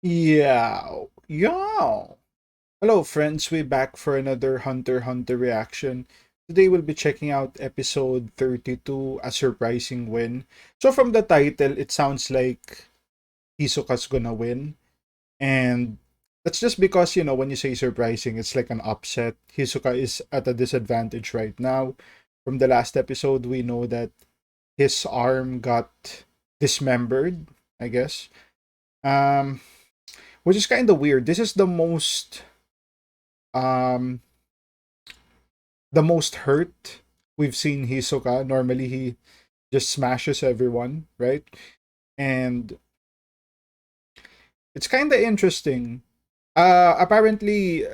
Yeah, yeah. Hello, friends. We're back for another Hunter x Hunter reaction. Today we'll be checking out episode 32, A Surprising Win. So from the title, it sounds like Hisoka's gonna win. And that's just because, when you say surprising, it's like an upset. Hisoka is at a disadvantage right now. From the last episode, we know that his arm got dismembered, I guess. Um, which is kind of weird. This is um the most hurt we've seen Hisoka. Normally he just smashes everyone, right? And it's kind of interesting. Apparently,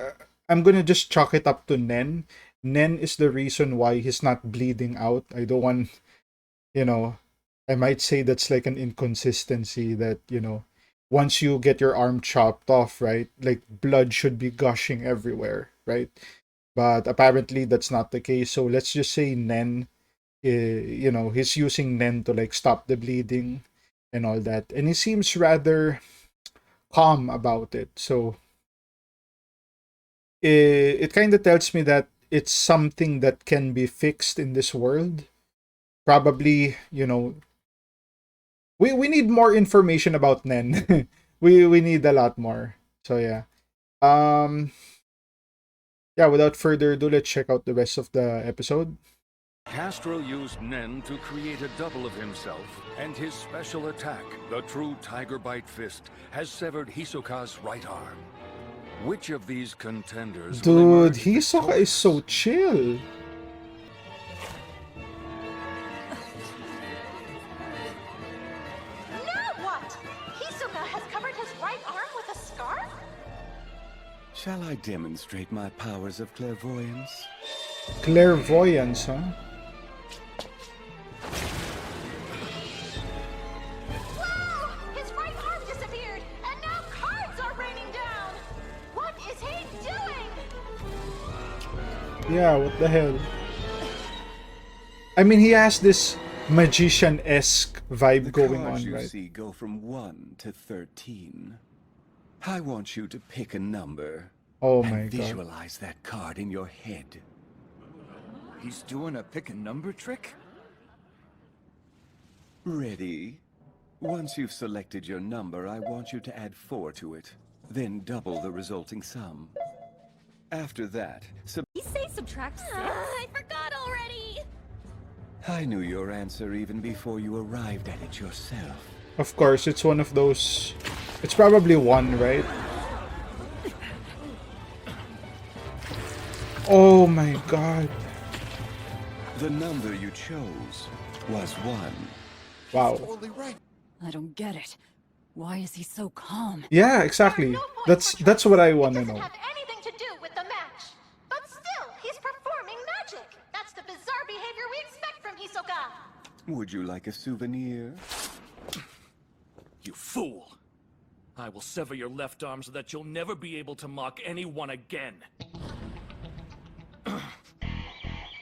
I'm gonna just chalk it up to Nen. Nen is the reason why he's not bleeding out. I don't want, you know, I might say that's like an inconsistency that, once you get your arm chopped off, right? Like blood should be gushing everywhere, right? But apparently that's not the case. So let's just say Nen, he's using Nen to like stop the bleeding and all that. And he seems rather calm about it. So it kind of tells me that it's something that can be fixed in this world. Probably, we need more information about Nen. We need a lot more. So yeah. Um yeah, without further ado, let's check out the rest of the episode. Castro used Nen to create a double of himself, and his special attack, the true Tiger Bite Fist, has severed Hisoka's right arm. Which of these contenders will Dude, emerge Hisoka is so victorious? chill. Now what? Hisoka has covered his right arm with a scarf? Shall I demonstrate my powers of clairvoyance? Clairvoyance, huh? Whoa! His right arm disappeared, and now cards are raining down! What is he doing? Yeah, what the hell? I mean, he has this magician-esque vibe The going cards on, you right? see go from 1 to 13. I want you to pick a number Oh and my god. visualize that card in your head. He's doing a pick a number trick? Ready? Once you've selected your number, I want you to add 4 to it, then double the resulting sum. After that, You say subtract 6? I forgot already! I knew your answer even before you arrived at it yourself. Of course, it's one of those... It's probably 1, right? Oh my god. The number you chose was 1. Wow. I don't get it. Why is he so calm? Yeah, exactly. No point That's for that's trying. what I It want to doesn't know. have anything to do with the match. But still, he's performing magic. That's the bizarre behavior we expect from Hisoka. Would you like a souvenir? You fool! I will sever your left arm so that you'll never be able to mock anyone again.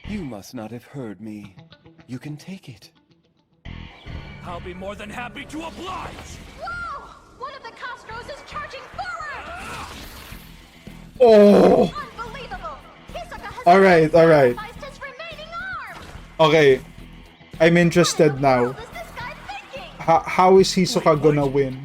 You must not have heard me. You can take it. I'll be more than happy to oblige! Whoa! One of the Castros is charging forward! Oh! Unbelievable! Hisoka has All right. sacrificed his remaining arm! Okay. I'm interested now. What is this guy thinking? How is Hisoka gonna win?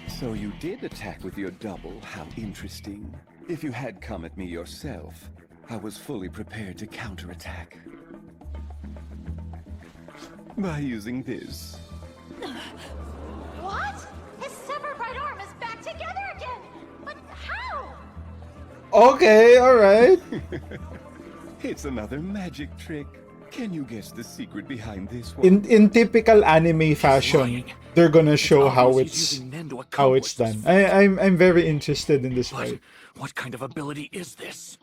So you did attack with your double. How interesting. If you had come at me yourself, I was fully prepared to counterattack. By using this. What? His severed right arm is back together again! But how? Okay, alright. It's another magic trick. Can you guess the secret behind this one? In typical anime fashion, they're gonna show how obvious he's it's using Nen to how it's accomplish done. this. I'm very interested in this But fight. what kind of ability is this?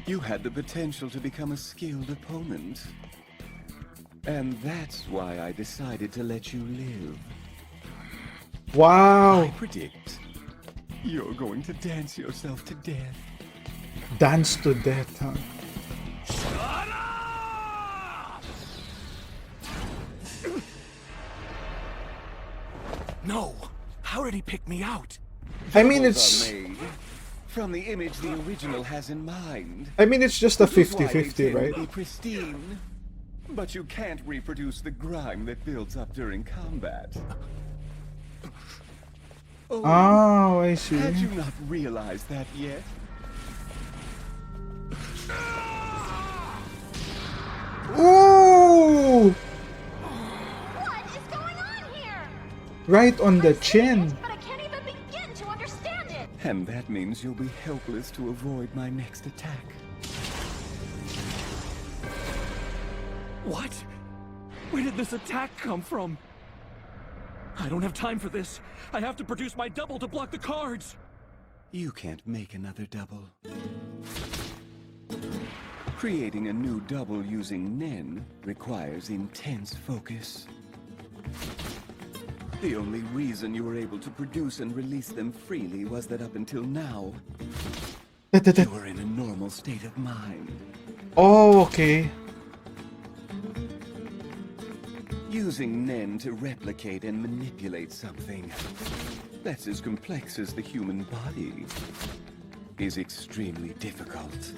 You had the potential to become a skilled opponent. And that's why I decided to let you live. I Wow. predict you're going to dance yourself to death. Dance to death, huh? Shut up! No! How did he pick me out? I mean, Doubles it's are made from the image the original has in mind. it's just a Which is why they 50-50, tend right? to be pristine. But you can't reproduce the grime that builds up during combat. Oh, I see. Had you not realized that yet? Ooh! What is going on here? Right on the I'm seeing chin. it, but I can't even begin to understand it. And that means you'll be helpless to avoid my next attack. What? Where did this attack come from? I don't have time for this. I have to produce my double to block the cards. You can't make another double. Creating a new double using Nen requires intense focus. The only reason you were able to produce and release them freely was that up until now, you were in a normal state of mind. Oh, okay. Using Nen to replicate and manipulate something that's as complex as the human body is extremely difficult.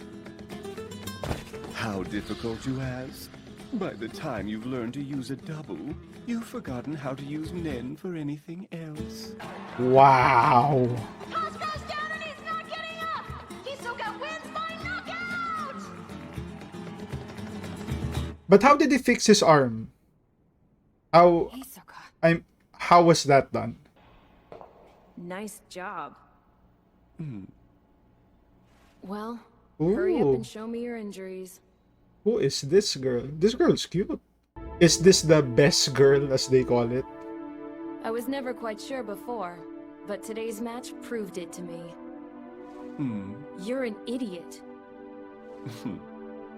How difficult, you ask? By the time you've learned to use a double, you've forgotten how to use Nen for anything else. Wow. Toss goes down and he's not getting up. Hisoka wins by knockout. But how did he fix his arm? Hisoka, How was that done? nice job. Well, hurry up Ooh. and show me your injuries. Who is this girl? This girl's cute. Is this the best girl, as they call it? I was never quite sure before, but today's match proved it to me. You're an idiot.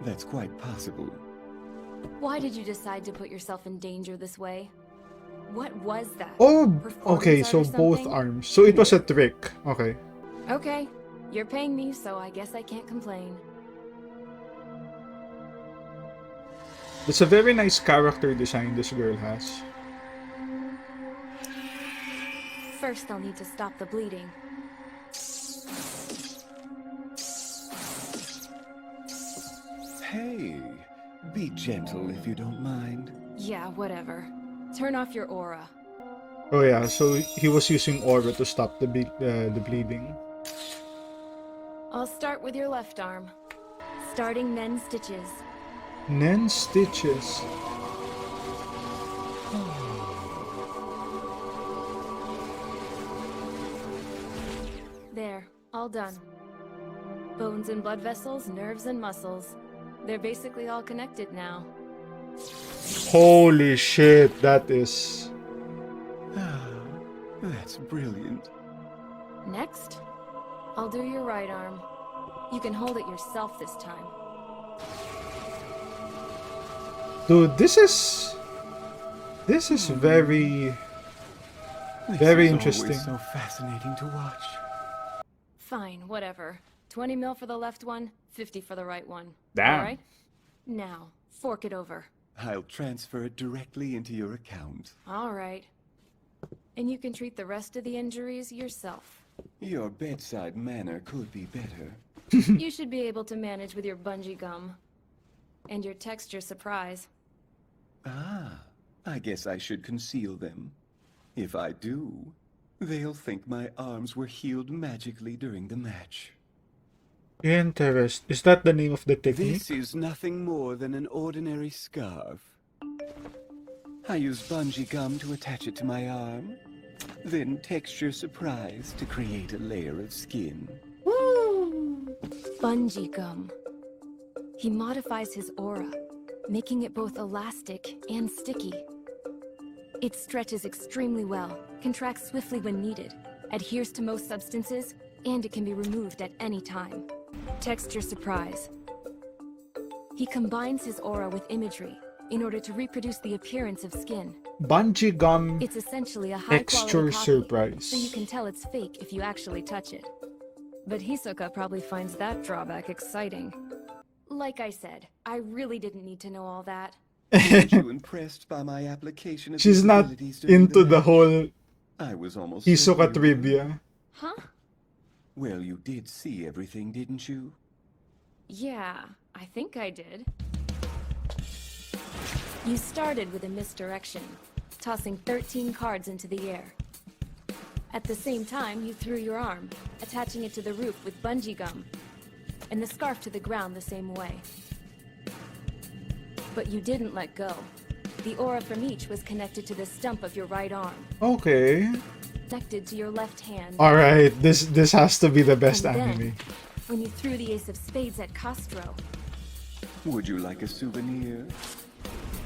That's quite possible. Why did you decide to put yourself in danger this way? What was that? Oh, Performance okay, art so or both something? arms. So it was a trick. Okay. Okay, you're paying me, so I guess I can't complain. It's a very nice character design this girl has. First, I'll need to stop the bleeding. Hey, be gentle if you don't mind. Yeah, whatever. Turn off your aura. Oh yeah, so he was using aura to stop the bleeding. I'll start with your left arm. Starting Nen stitches. Nen stitches. There, all done. Bones and blood vessels, nerves and muscles. They're basically all connected now. Holy shit, that is... That's brilliant. Next, I'll do your right arm. You can hold it yourself this time. Dude, this is very This is interesting. always so fascinating to watch. Fine, whatever. 20 mil for the left one, 50 for the right one. Damn. All right? Now, fork it over. I'll transfer it directly into your account. All right. And you can treat the rest of the injuries yourself. Your bedside manner could be better. You should be able to manage with your bungee gum. And your texture surprise. Ah, I guess I should conceal them. If I do, they'll think my arms were healed magically during the match. Interest. Is that the name of the technique? This is nothing more than an ordinary scarf. I use bungee gum to attach it to my arm, then texture surprise to create a layer of skin. Bungee gum. He modifies his aura, making it both elastic and sticky. It stretches extremely well, contracts swiftly when needed, adheres to most substances, and it can be removed at any time. Texture surprise. He combines his aura with imagery in order to reproduce the appearance of skin. Bungee gum It's essentially a texture high-quality copy, surprise. so you can tell it's fake if you actually touch it. But Hisoka probably finds that drawback exciting. Like I said, I really didn't need to know all that. Weren't you impressed by my application of She's these not abilities during into the match? whole I was almost Hisoka certain you were. trivia. Huh? Well, you did see everything, didn't you? Yeah, I think I did. You started with a misdirection, tossing 13 cards into the air. At the same time, you threw your arm, attaching it to the roof with bungee gum, and the scarf to the ground the same way. But you didn't let go. The aura from each was connected to the stump of your right arm, Okay. connected to your left hand. Alright, this has to be the best And then, anime. when you threw the ace of spades at Castro, Would you like a souvenir?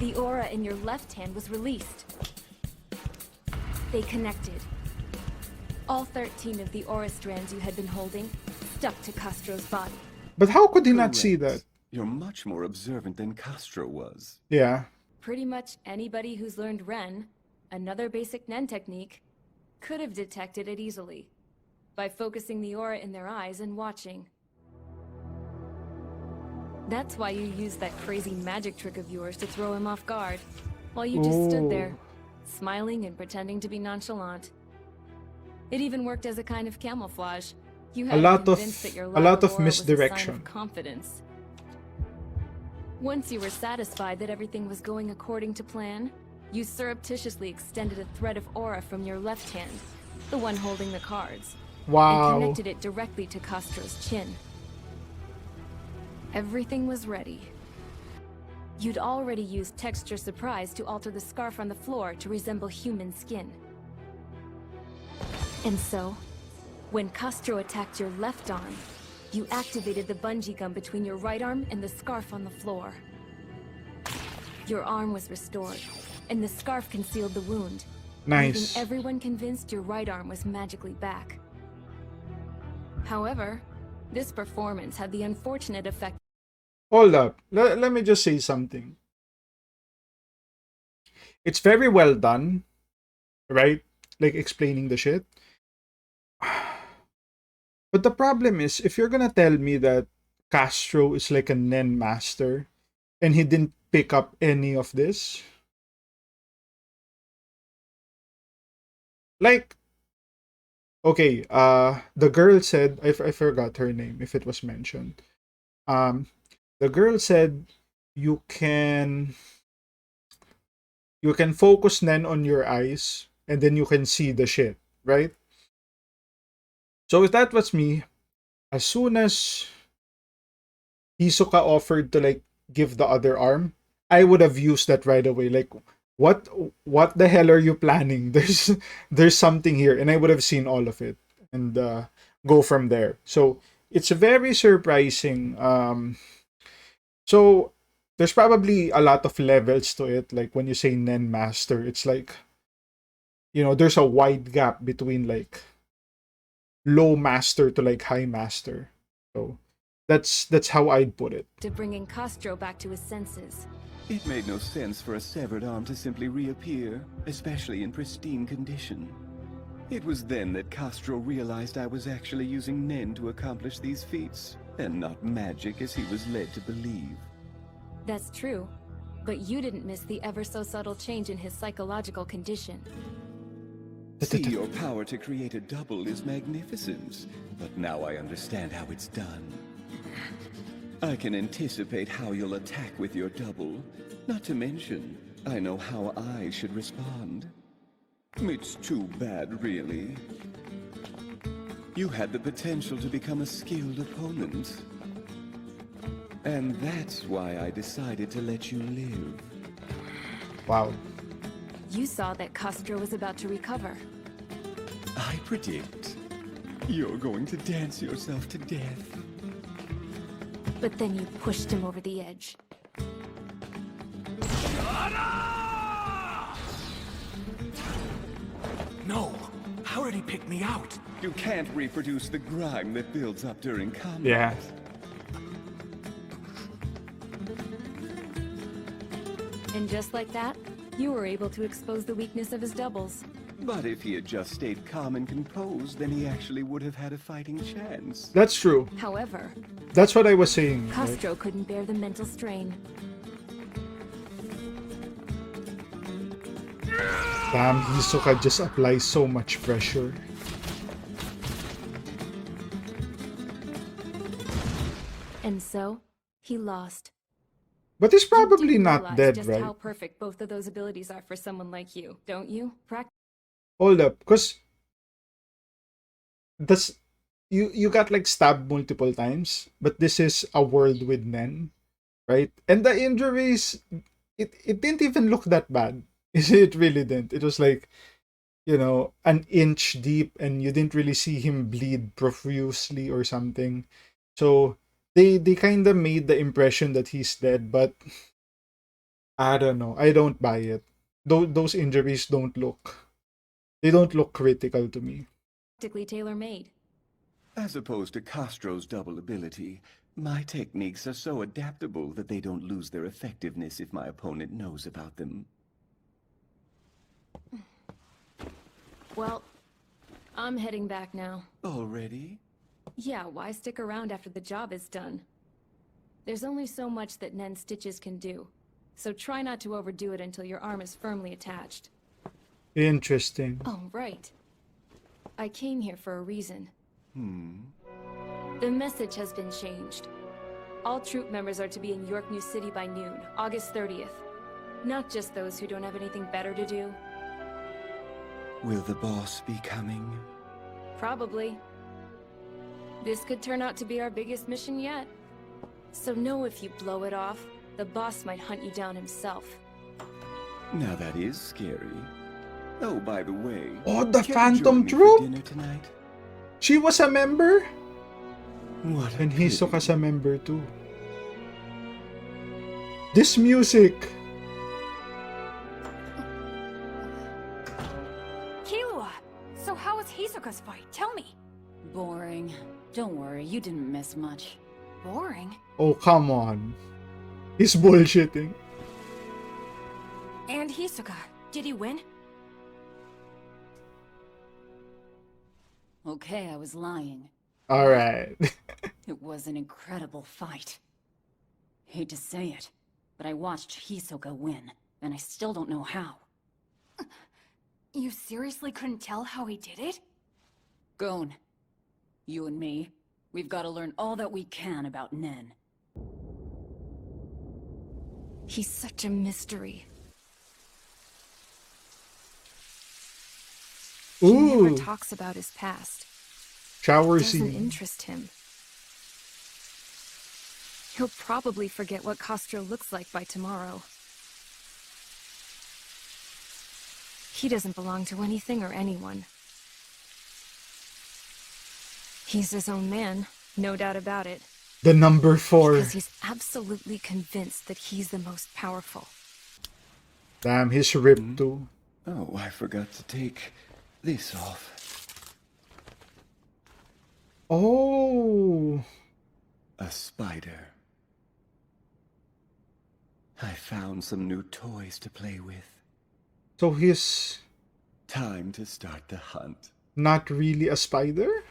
the aura in your left hand was released. They connected. All 13 of the aura strands you had been holding stuck to Castro's body. But how could he not see Correct. that? You're much more observant than Castro was. Yeah. Pretty much anybody who's learned Ren, another basic Nen technique, could have detected it easily by focusing the aura in their eyes and watching. That's why you used that crazy magic trick of yours to throw him off guard, while you just stood there, smiling and pretending to be nonchalant. It even worked as a kind of camouflage. You had lot of- convinced that your a lack lot of aura was a sign misdirection. of confidence. Once you were satisfied that everything was going according to plan, you surreptitiously extended a thread of aura from your left hand, the one holding the cards, and Wow. connected it directly to Castro's chin. Everything was ready. You'd already used texture surprise to alter the scarf on the floor to resemble human skin. And so, when Castro attacked your left arm, you activated the bungee gum between your right arm and the scarf on the floor. Your arm was restored, and the scarf concealed the wound, Nice. leaving everyone convinced your right arm was magically back. However, this performance had the unfortunate effect. Hold up. Let me just say something. It's very well done, right? Like explaining the shit. But the problem is, if you're gonna tell me that Castro is like a Nen master and he didn't pick up any of this, like, okay, the girl said, I forgot her name if it was mentioned. The girl said you can focus Nen on your eyes and then you can see the shit, right? So if that was me, as soon as Hisoka offered to like give the other arm, I would have used that right away. Like, what the hell are you planning? There's something here, and I would have seen all of it and go from there. So it's very surprising. So there's probably a lot of levels to it. Like when you say Nen Master, it's like, you know, there's a wide gap between like low master to like high master. So that's how I'd put it. To bringing Castro back to his senses. It made no sense for a severed arm to simply reappear, especially in pristine condition. It was then that Castro realized I was actually using Nen to accomplish these feats, and not magic as he was led to believe. That's true, but you didn't miss the ever so subtle change in his psychological condition. See, your power to create a double is magnificent, but now I understand how it's done. I can anticipate how you'll attack with your double. Not to mention, I know how I should respond. It's too bad, really. You had the potential to become a skilled opponent. And that's why I decided to let you live. Wow. You saw that Castro was about to recover. I predict you're going to dance yourself to death. But then you pushed him over the edge. No! How did he pick me out? You can't reproduce the grime that builds up during combat. Yeah. And just like that, you were able to expose the weakness of his doubles. But if he had just stayed calm and composed, then he actually would have had a fighting chance. That's true. However, That's what I was saying. Right? Castro couldn't bear the mental strain. Damn, Hisoka just applies so much pressure. And so, he lost. But he's You probably do not realize dead, just right? how perfect both of those abilities are for someone like you, don't you? Hold up, because that's you got like stabbed multiple times, but this is a world with Nen, right? And the injuries, it didn't even look that bad. It really didn't. It was like, an inch deep, and you didn't really see him bleed profusely or something. So they kind of made the impression that he's dead, but I don't know. I don't buy it. Those injuries don't look critical to me. Practically tailor-made. As opposed to Castro's double ability, my techniques are so adaptable that they don't lose their effectiveness if my opponent knows about them. Well, I'm heading back now. Already? Yeah, why stick around after the job is done? There's only so much that Nen stitches can do, so try not to overdo it until your arm is firmly attached. Interesting. Oh, right. I came here for a reason. Hmm. The message has been changed. All troop members are to be in York New City by noon, August 30th. Not just those who don't have anything better to do. Will the boss be coming? Probably. This could turn out to be our biggest mission yet. So know if you blow it off, the boss might hunt you down himself. Now that is scary. Oh, by the way, Oh, the can you Phantom join me for Troop? dinner tonight? She was a member? What a And pity. Hisoka's a member too. This music! Killua! So how was Hisoka's fight? Tell me. Boring. Don't worry, you didn't miss much. Boring. Oh, come on. He's bullshitting. And Hisoka, did he win? Okay, I was lying. Alright. It was an incredible fight. Hate to say it, but I watched Hisoka win, and I still don't know how. You seriously couldn't tell how he did it? Gon, you and me, we've got to learn all that we can about Nen. He's such a mystery. He never Ooh, talks about his past. shower Doesn't scene. interest him. He'll probably forget what Castro looks like by tomorrow. He doesn't belong to anything or anyone. He's his own man, no doubt about it. The number 4. Because he's absolutely convinced that he's the most powerful. Damn, he's ripped too. Oh, I forgot to take this off. Oh. A spider. I found some new toys to play with. So he's Time to start the hunt. not really a spider?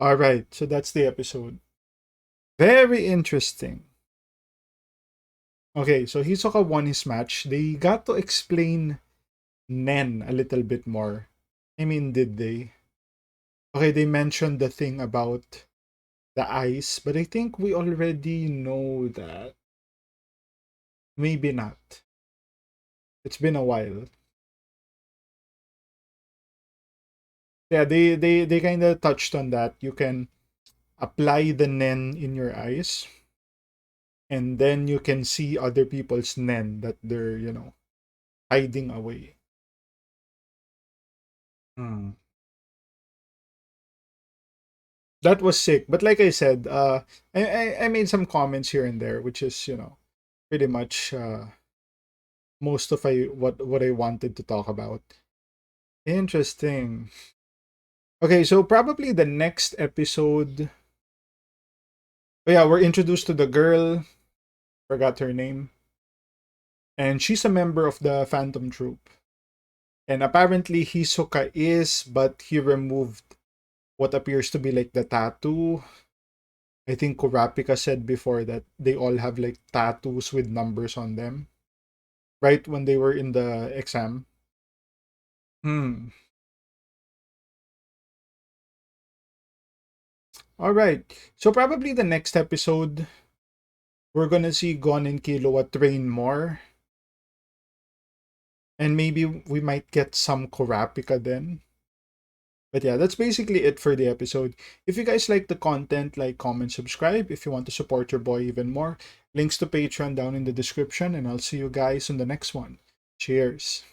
Alright, so that's the episode. Very interesting. Okay, so Hisoka won his match. They got to explain Nen a little bit more. I mean, did they? Okay, they mentioned the thing about the ice, but I think we already know that. Maybe not. It's been a while. Yeah, they kind of touched on that. You can apply the Nen in your eyes, and then you can see other people's Nen that they're, hiding away. Hmm. That was sick. But like I said, I made some comments here and there, which is, pretty much most of what I wanted to talk about. Interesting. Okay, so probably the next episode. Oh yeah, we're introduced to the girl. Forgot her name. And she's a member of the Phantom Troop. And apparently Hisoka is, but he removed what appears to be like the tattoo. I think Kurapika said before that they all have like tattoos with numbers on them, right? When they were in the exam. Hmm. All right. So probably the next episode, we're gonna see Gon and Killua train more. And maybe we might get some Kurapika then. But yeah, that's basically it for the episode. If you guys like the content, like, comment, subscribe. If you want to support your boy even more, links to Patreon down in the description. And I'll see you guys on the next one. Cheers.